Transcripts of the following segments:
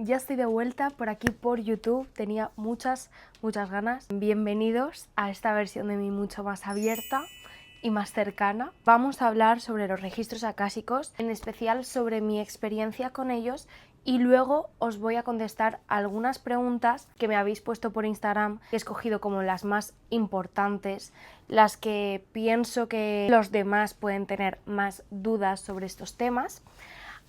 Ya estoy de vuelta por aquí por YouTube, tenía muchas ganas. Bienvenidos a esta versión de mí mucho más abierta y más cercana. Vamos a hablar sobre los registros acásicos, en especial sobre mi experiencia con ellos, y luego os voy a contestar algunas preguntas que me habéis puesto por Instagram, que he escogido como las más importantes, las que pienso que los demás pueden tener más dudas sobre estos temas.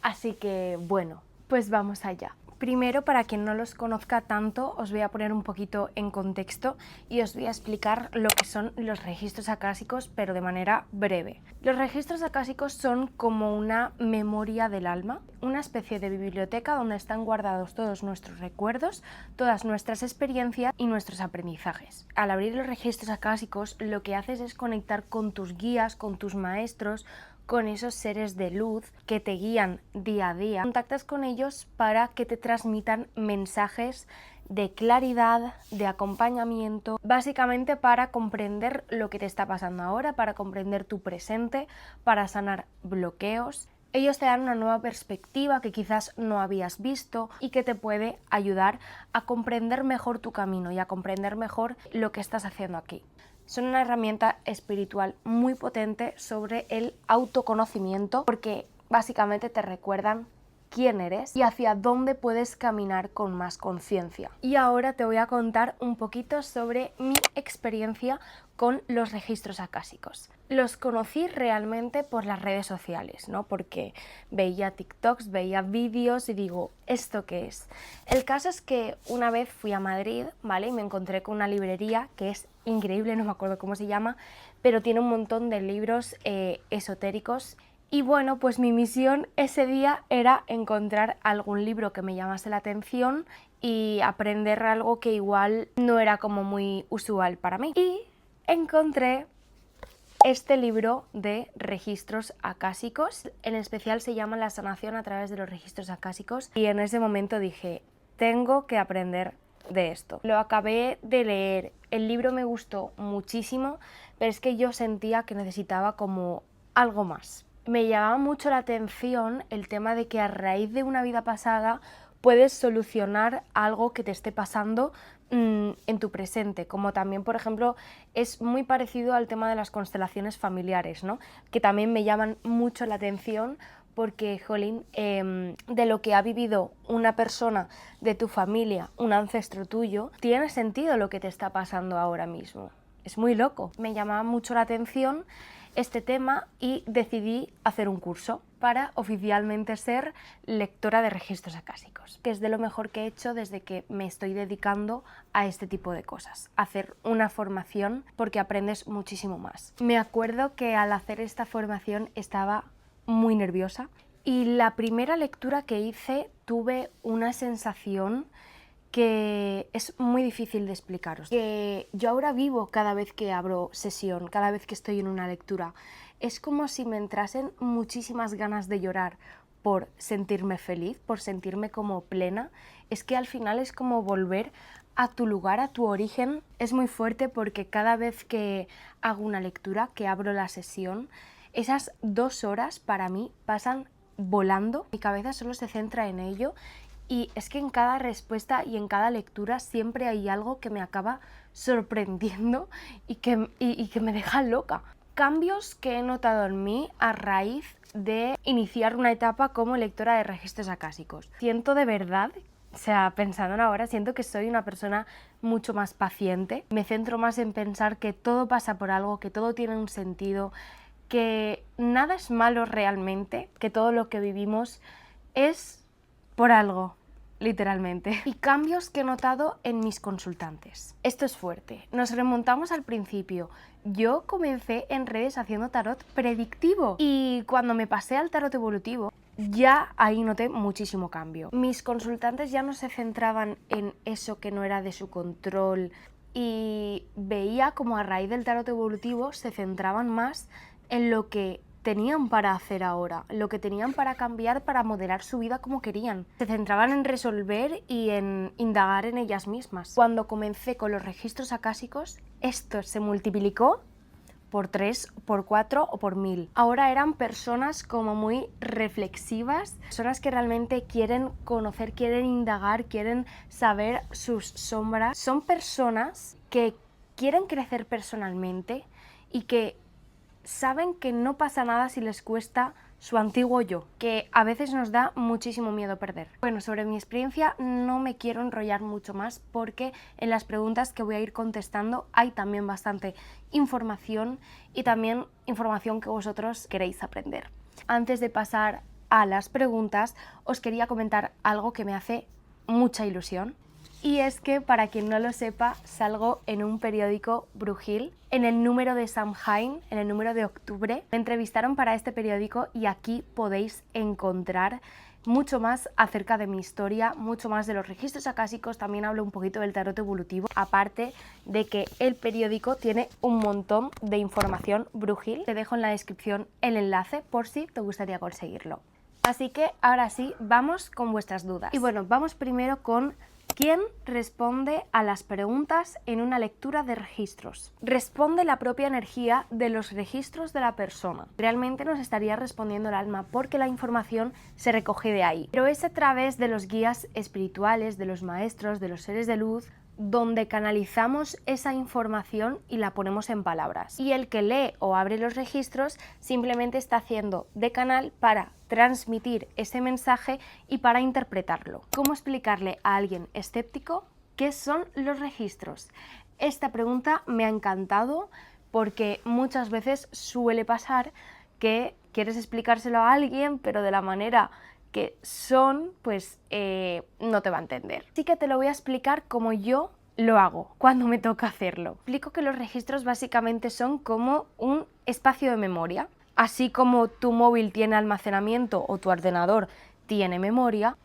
Así que bueno, pues vamos allá. Primero, para quien no los conozca tanto, os voy a poner un poquito en contexto y os voy a explicar lo que son los registros acásicos, pero de manera breve. Los registros acásicos son como una memoria del alma, una especie de biblioteca donde están guardados todos nuestros recuerdos, todas nuestras experiencias y nuestros aprendizajes. Al abrir los registros acásicos, lo que haces es conectar con tus guías, con tus maestros, con esos seres de luz que te guían día a día. Contactas con ellos para que te transmitan mensajes de claridad, de acompañamiento, básicamente para comprender lo que te está pasando ahora, para comprender tu presente, para sanar bloqueos. Ellos te dan una nueva perspectiva que quizás no habías visto y que te puede ayudar a comprender mejor tu camino y a comprender mejor lo que estás haciendo aquí. Son una herramienta espiritual muy potente sobre el autoconocimiento, porque básicamente te recuerdan quién eres y hacia dónde puedes caminar con más conciencia. Y ahora te voy a contar un poquito sobre mi experiencia con los registros acásicos. Los conocí realmente por las redes sociales, ¿no? Porque veía TikToks, veía vídeos y digo, ¿esto qué es? El caso es que una vez fui a Madrid, ¿vale? Y me encontré con una librería que es increíble, no me acuerdo cómo se llama, pero tiene un montón de libros esotéricos. Y bueno, pues mi misión ese día era encontrar algún libro que me llamase la atención y aprender algo que igual no era como muy usual para mí. Y encontré este libro de registros acásicos, en especial se llama La sanación a través de los registros acásicos, y en ese momento dije, tengo que aprender de esto. Lo acabé de leer, el libro me gustó muchísimo, pero es que yo sentía que necesitaba como algo más. Me llamaba mucho la atención el tema de que a raíz de una vida pasada puedes solucionar algo que te esté pasando en tu presente, como también, por ejemplo, es muy parecido al tema de las constelaciones familiares, ¿no? Que también me llaman mucho la atención porque, jolín, de lo que ha vivido una persona de tu familia, un ancestro tuyo, tiene sentido lo que te está pasando ahora mismo. Es muy loco. Me llamaba mucho la atención este tema y decidí hacer un curso para oficialmente ser lectora de registros acásicos, que es de lo mejor que he hecho desde que me estoy dedicando a este tipo de cosas, hacer una formación, porque aprendes muchísimo más. Me acuerdo que al hacer esta formación estaba muy nerviosa y la primera lectura que hice tuve una sensación que es muy difícil de explicaros, que yo ahora vivo cada vez que abro sesión, cada vez que estoy en una lectura. Es como si me entrasen muchísimas ganas de llorar por sentirme feliz, por sentirme como plena. Es que al final es como volver a tu lugar, a tu origen. Es muy fuerte porque cada vez que hago una lectura, que abro la sesión, esas 2 horas para mí pasan volando. Mi cabeza solo se centra en ello. Y es que en cada respuesta y en cada lectura siempre hay algo que me acaba sorprendiendo y que me deja loca. Cambios que he notado en mí a raíz de iniciar una etapa como lectora de registros acásicos. Siento de verdad, o sea, pensando ahora, siento que soy una persona mucho más paciente. Me centro más en pensar que todo pasa por algo, que todo tiene un sentido, que nada es malo realmente, que todo lo que vivimos es por algo. Literalmente. Y cambios que he notado en mis consultantes. Esto es fuerte. Nos remontamos al principio. Yo comencé en redes haciendo tarot predictivo y cuando me pasé al tarot evolutivo ya ahí noté muchísimo cambio. Mis consultantes ya no se centraban en eso que no era de su control y veía como a raíz del tarot evolutivo se centraban más en lo que tenían para hacer ahora, lo que tenían para cambiar, para modelar su vida como querían. Se centraban en resolver y en indagar en ellas mismas. Cuando comencé con los registros acásicos, esto se multiplicó por 3, por 4 o por 1000. Ahora eran personas como muy reflexivas, personas que realmente quieren conocer, quieren indagar, quieren saber sus sombras. Son personas que quieren crecer personalmente y que saben que no pasa nada si les cuesta su antiguo yo, que a veces nos da muchísimo miedo perder. Bueno, sobre mi experiencia no me quiero enrollar mucho más porque en las preguntas que voy a ir contestando hay también bastante información y también información que vosotros queréis aprender. Antes de pasar a las preguntas, os quería comentar algo que me hace mucha ilusión. Y es que, para quien no lo sepa, salgo en un periódico brujil, en el número de Samhain, en el número de octubre. Me entrevistaron para este periódico y aquí podéis encontrar mucho más acerca de mi historia, mucho más de los registros acásicos, también hablo un poquito del tarot evolutivo, aparte de que el periódico tiene un montón de información brujil. Te dejo en la descripción el enlace por si te gustaría conseguirlo. Así que ahora sí, vamos con vuestras dudas. Y bueno, vamos primero con ¿quién responde a las preguntas en una lectura de registros? Responde la propia energía de los registros de la persona. Realmente nos estaría respondiendo el alma porque la información se recoge de ahí. Pero es a través de los guías espirituales, de los maestros, de los seres de luz, donde canalizamos esa información y la ponemos en palabras. Y el que lee o abre los registros simplemente está haciendo de canal para transmitir ese mensaje y para interpretarlo. ¿Cómo explicarle a alguien escéptico qué son los registros? Esta pregunta me ha encantado porque muchas veces suele pasar que quieres explicárselo a alguien, pero de la manera que son, pues no te va a entender. Así que te lo voy a explicar como yo lo hago cuando me toca hacerlo. Explico que los registros básicamente son como un espacio de memoria. Así como tu móvil tiene almacenamiento o tu ordenador tiene memoria,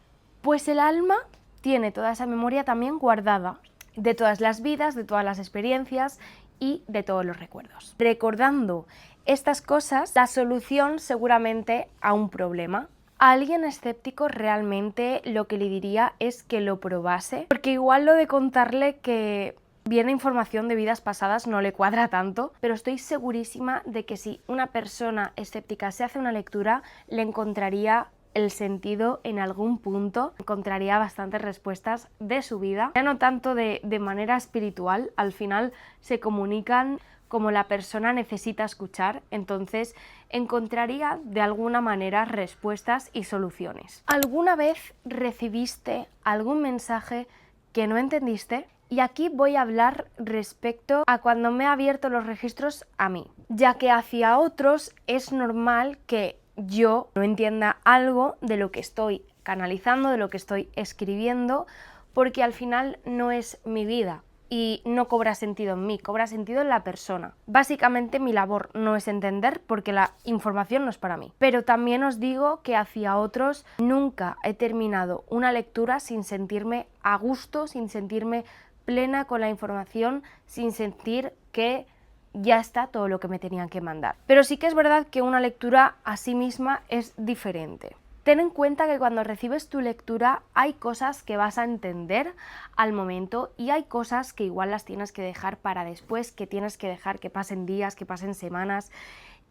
pues el alma tiene toda esa memoria también guardada de todas las vidas, de todas las experiencias y de todos los recuerdos. Recordando estas cosas, la solución seguramente a un problema. A alguien escéptico realmente lo que le diría es que lo probase, porque igual lo de contarle que viene información de vidas pasadas no le cuadra tanto, pero estoy segurísima de que si una persona escéptica se hace una lectura, le encontraría el sentido en algún punto, encontraría bastantes respuestas de su vida, ya no tanto de manera espiritual, al final se comunican como la persona necesita escuchar, entonces encontraría de alguna manera respuestas y soluciones. ¿Alguna vez recibiste algún mensaje que no entendiste? Y aquí voy a hablar respecto a cuando me he abierto los registros a mí, ya que hacia otros es normal que yo no entienda algo de lo que estoy canalizando, de lo que estoy escribiendo, porque al final no es mi vida y no cobra sentido en mí, cobra sentido en la persona. Básicamente mi labor no es entender porque la información no es para mí. Pero también os digo que hacia otros nunca he terminado una lectura sin sentirme a gusto, sin sentirme plena con la información, sin sentir que ya está todo lo que me tenían que mandar. Pero sí que es verdad que una lectura a sí misma es diferente. Ten en cuenta que cuando recibes tu lectura hay cosas que vas a entender al momento y hay cosas que igual las tienes que dejar para después, que tienes que dejar que pasen días, que pasen semanas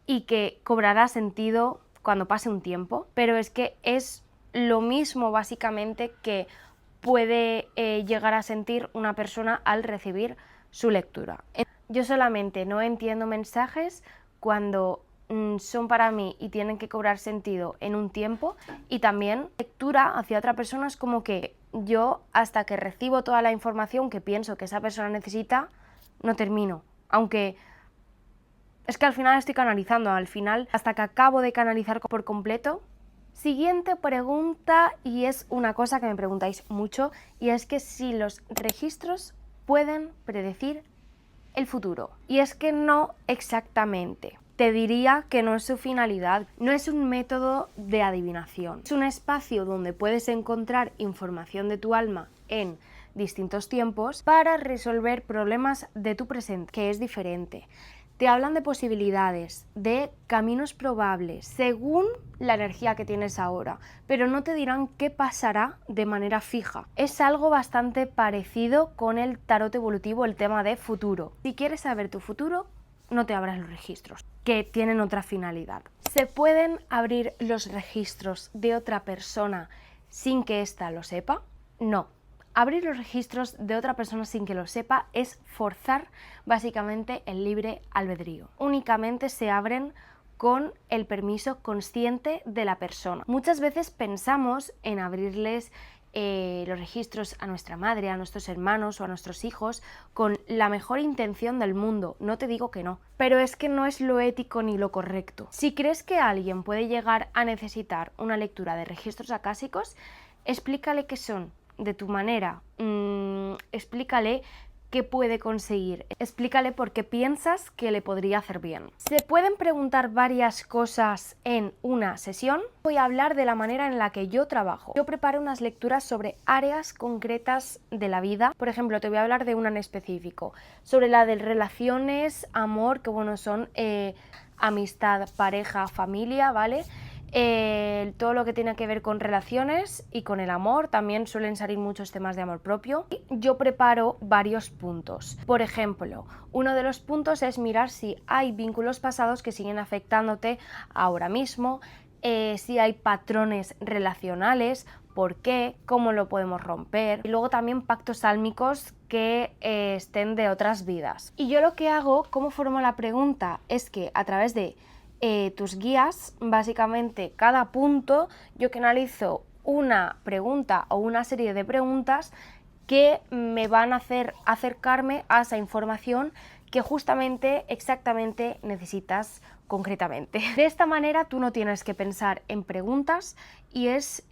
y que cobrará sentido cuando pase un tiempo. Pero es que es lo mismo básicamente que puede llegar a sentir una persona al recibir su lectura. Yo solamente no entiendo mensajes cuando son para mí y tienen que cobrar sentido en un tiempo, y también lectura hacia otra persona es como que yo hasta que recibo toda la información que pienso que esa persona necesita, no termino, aunque es que al final estoy canalizando, al final hasta que acabo de canalizar por completo. Siguiente pregunta, y es una cosa que me preguntáis mucho, y es que si los registros pueden predecir el futuro. Y es que no exactamente. Te diría que no es su finalidad, no es un método de adivinación. Es un espacio donde puedes encontrar información de tu alma en distintos tiempos para resolver problemas de tu presente, que es diferente. Te hablan de posibilidades, de caminos probables, según la energía que tienes ahora, pero no te dirán qué pasará de manera fija. Es algo bastante parecido con el tarot evolutivo, el tema de futuro. Si quieres saber tu futuro, no te abras los registros, que tienen otra finalidad. ¿Se pueden abrir los registros de otra persona sin que ésta lo sepa? No. Abrir los registros de otra persona sin que lo sepa es forzar básicamente el libre albedrío. Únicamente se abren con el permiso consciente de la persona. Muchas veces pensamos en abrirles los registros a nuestra madre, a nuestros hermanos o a nuestros hijos con la mejor intención del mundo. No te digo que no, pero es que no es lo ético ni lo correcto. Si crees que alguien puede llegar a necesitar una lectura de registros acásicos, explícale qué son de tu manera, explícale qué puede conseguir, explícale por qué piensas que le podría hacer bien. Se pueden preguntar varias cosas en una sesión. Voy a hablar de la manera en la que yo trabajo. Yo preparo unas lecturas sobre áreas concretas de la vida. Por ejemplo, te voy a hablar de una en específico, sobre la de relaciones, amor, que bueno, son amistad, pareja, familia, ¿vale? Todo lo que tiene que ver con relaciones y con el amor, también suelen salir muchos temas de amor propio. Yo preparo varios puntos. Por ejemplo, uno de los puntos es mirar si hay vínculos pasados que siguen afectándote ahora mismo, si hay patrones relacionales, por qué, cómo lo podemos romper, y luego también pactos sálmicos que estén de otras vidas. Y yo lo que hago, cómo formo la pregunta, es que a través de tus guías, básicamente cada punto, yo canalizo una pregunta o una serie de preguntas que me van a hacer acercarme a esa información que justamente, exactamente necesitas concretamente. De esta manera tú no tienes que pensar en preguntas y es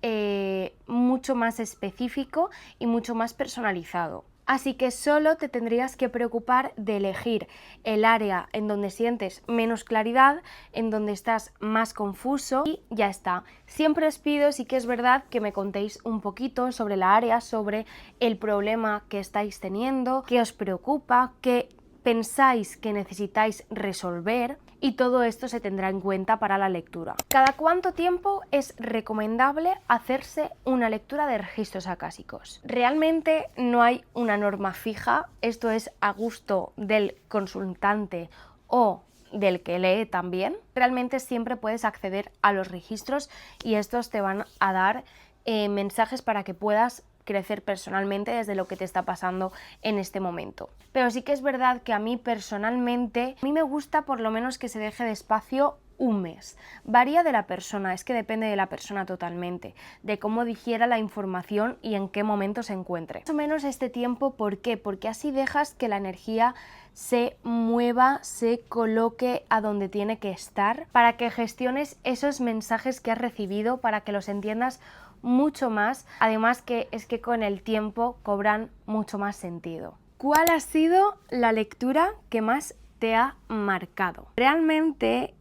mucho más específico y mucho más personalizado. Así que solo te tendrías que preocupar de elegir el área en donde sientes menos claridad, en donde estás más confuso y ya está. Siempre os pido, sí que es verdad, que me contéis un poquito sobre la área, sobre el problema que estáis teniendo, qué os preocupa, qué pensáis que necesitáis resolver, y todo esto se tendrá en cuenta para la lectura. ¿Cada cuánto tiempo es recomendable hacerse una lectura de registros acásicos? Realmente no hay una norma fija, esto es a gusto del consultante o del que lee también. Realmente siempre puedes acceder a los registros y estos te van a dar mensajes para que puedas crecer personalmente desde lo que te está pasando en este momento. Pero sí que es verdad que a mí personalmente, a mí me gusta por lo menos que se deje de espacio un mes. Varía de la persona, es que depende de la persona totalmente, de cómo digiera la información y en qué momento se encuentre. Más o menos este tiempo, ¿por qué? Porque así dejas que la energía se mueva, se coloque a donde tiene que estar, para que gestiones esos mensajes que has recibido, para que los entiendas mucho más, además que es que con el tiempo cobran mucho más sentido. ¿Cuál ha sido la lectura que más te ha marcado? Realmente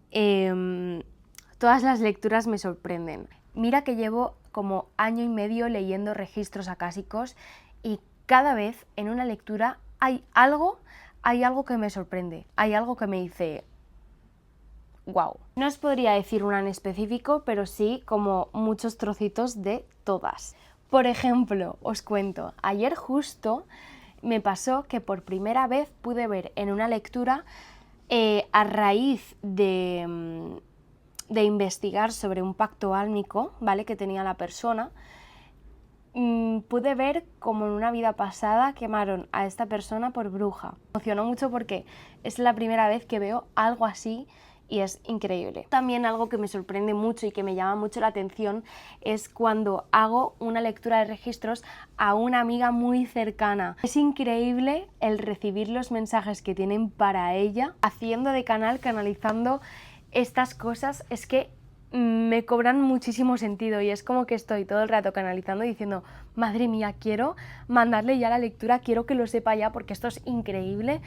todas las lecturas me sorprenden. Mira que llevo como año y medio leyendo registros acásicos y cada vez en una lectura hay algo que me sorprende, hay algo que me dice wow. No os podría decir una en específico, pero sí como muchos trocitos de todas. Por ejemplo, os cuento, ayer justo me pasó que por primera vez pude ver en una lectura, a raíz de investigar sobre un pacto álmico, ¿vale?, que tenía la persona, pude ver como en una vida pasada quemaron a esta persona por bruja. Me emocionó mucho porque es la primera vez que veo algo así y es increíble. También algo que me sorprende mucho y que me llama mucho la atención es cuando hago una lectura de registros a una amiga muy cercana. Es increíble el recibir los mensajes que tienen para ella, haciendo de canal, canalizando estas cosas. Es que me cobran muchísimo sentido y es como que estoy todo el rato canalizando y diciendo, madre mía, quiero mandarle ya la lectura, quiero que lo sepa ya porque esto es increíble.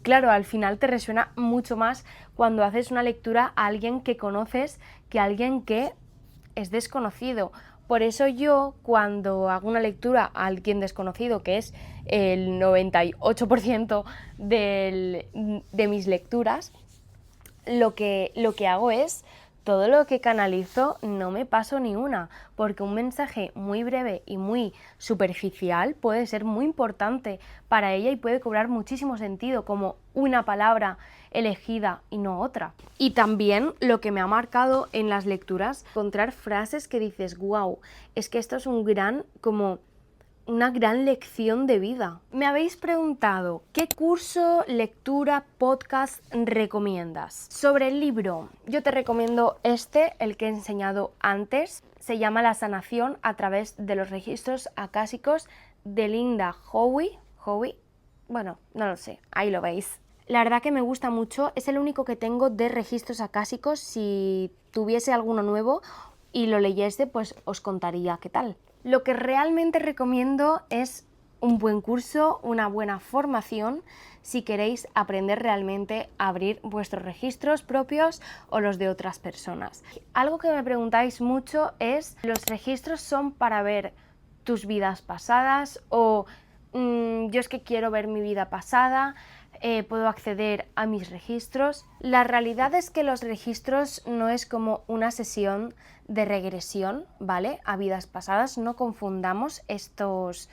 Claro, al final te resuena mucho más cuando haces una lectura a alguien que conoces que a alguien que es desconocido. Por eso yo, cuando hago una lectura a alguien desconocido, que es el 98% de mis lecturas, lo que hago es todo lo que canalizo no me paso ni una, porque un mensaje muy breve y muy superficial puede ser muy importante para ella y puede cobrar muchísimo sentido como una palabra elegida y no otra. Y también lo que me ha marcado en las lecturas, encontrar frases que dices, wow, es que esto es una gran lección de vida. Me habéis preguntado, ¿qué curso, lectura, podcast recomiendas? Sobre el libro, yo te recomiendo el que he enseñado antes. Se llama La sanación a través de los registros acásicos de Linda Howe. Bueno, no lo sé, ahí lo veis. La verdad que me gusta mucho, es el único que tengo de registros acásicos. Si tuviese alguno nuevo y lo leyese, pues os contaría qué tal. Lo que realmente recomiendo es un buen curso, una buena formación, si queréis aprender realmente a abrir vuestros registros propios o los de otras personas. Algo que me preguntáis mucho es, ¿los registros son para ver tus vidas pasadas? O yo es que quiero ver mi vida pasada, puedo acceder a mis registros. La realidad es que los registros no es como una sesión de regresión, ¿vale? A vidas pasadas, no confundamos estos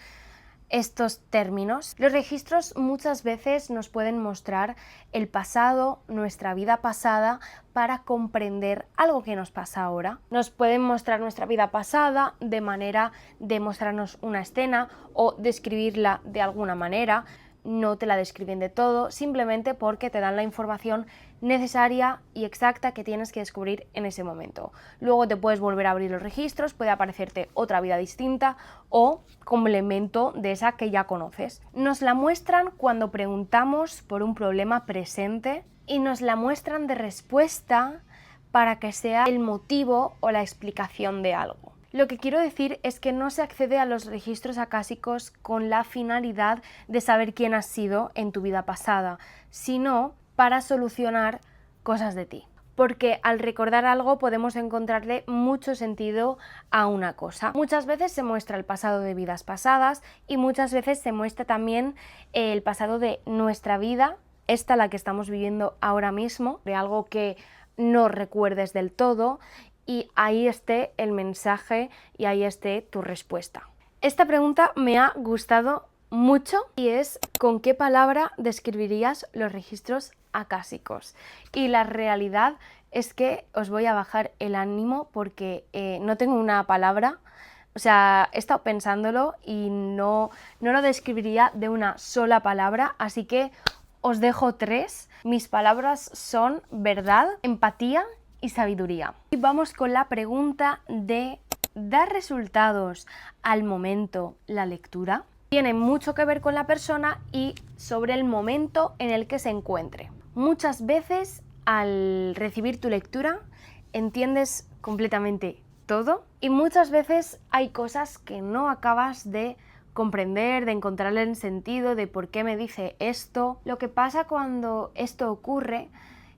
términos. Los registros muchas veces nos pueden mostrar el pasado, nuestra vida pasada, para comprender algo que nos pasa ahora. Nos pueden mostrar nuestra vida pasada de manera de mostrarnos una escena o describirla de alguna manera. No te la describen de todo, simplemente porque te dan la información necesaria y exacta que tienes que descubrir en ese momento. Luego te puedes volver a abrir los registros, puede aparecerte otra vida distinta o complemento de esa que ya conoces. Nos la muestran cuando preguntamos por un problema presente y nos la muestran de respuesta para que sea el motivo o la explicación de algo. Lo que quiero decir es que no se accede a los registros acásicos con la finalidad de saber quién has sido en tu vida pasada, sino para solucionar cosas de ti. Porque al recordar algo podemos encontrarle mucho sentido a una cosa. Muchas veces se muestra el pasado de vidas pasadas y muchas veces se muestra también el pasado de nuestra vida, esta la que estamos viviendo ahora mismo, de algo que no recuerdes del todo, y ahí esté el mensaje y ahí esté tu respuesta. Esta pregunta me ha gustado mucho y es ¿con qué palabra describirías los registros acásicos? Y la realidad es que os voy a bajar el ánimo porque no tengo una palabra. O sea, he estado pensándolo y no lo describiría de una sola palabra, así que os dejo 3. Mis palabras son verdad, empatía y sabiduría. Y vamos con la pregunta de ¿da resultados al momento la lectura? Tiene mucho que ver con la persona y sobre el momento en el que se encuentre. Muchas veces al recibir tu lectura entiendes completamente todo y muchas veces hay cosas que no acabas de comprender, de encontrarle el sentido de por qué me dice esto. Lo que pasa cuando esto ocurre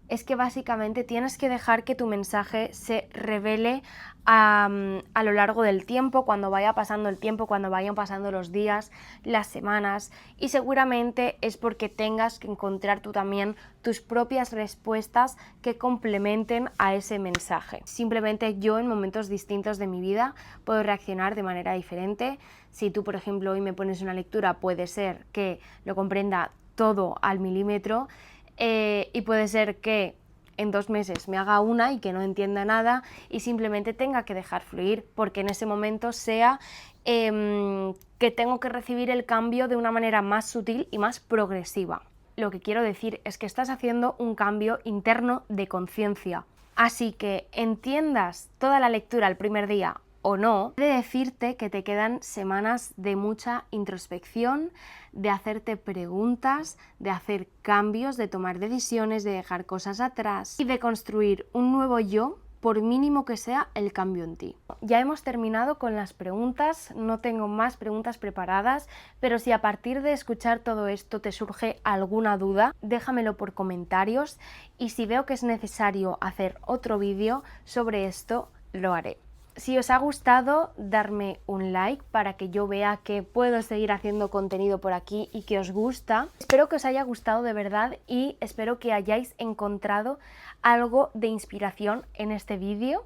es que básicamente tienes que dejar que tu mensaje se revele a lo largo del tiempo, cuando vaya pasando el tiempo, cuando vayan pasando los días, las semanas, y seguramente es porque tengas que encontrar tú también tus propias respuestas que complementen a ese mensaje. Simplemente yo en momentos distintos de mi vida puedo reaccionar de manera diferente. Si tú, por ejemplo, hoy me pones una lectura, puede ser que lo comprenda todo al milímetro, y puede ser que en 2 meses me haga una y que no entienda nada y simplemente tenga que dejar fluir porque en ese momento sea que tengo que recibir el cambio de una manera más sutil y más progresiva. Lo que quiero decir es que estás haciendo un cambio interno de conciencia. Así que entiendas toda la lectura el primer día o no, he de decirte que te quedan semanas de mucha introspección, de hacerte preguntas, de hacer cambios, de tomar decisiones, de dejar cosas atrás y de construir un nuevo yo, por mínimo que sea el cambio en ti. Ya hemos terminado con las preguntas, no tengo más preguntas preparadas, pero si a partir de escuchar todo esto te surge alguna duda, déjamelo por comentarios y si veo que es necesario hacer otro vídeo sobre esto, lo haré. Si os ha gustado, darme un like para que yo vea que puedo seguir haciendo contenido por aquí y que os gusta. Espero que os haya gustado de verdad y espero que hayáis encontrado algo de inspiración en este vídeo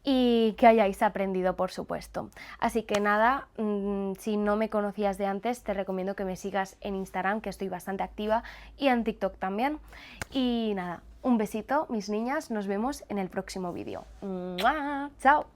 y que hayáis aprendido, por supuesto. Así que nada, si no me conocías de antes, te recomiendo que me sigas en Instagram, que estoy bastante activa, y en TikTok también. Y nada, un besito, mis niñas, nos vemos en el próximo vídeo. ¡Mua! ¡Chao!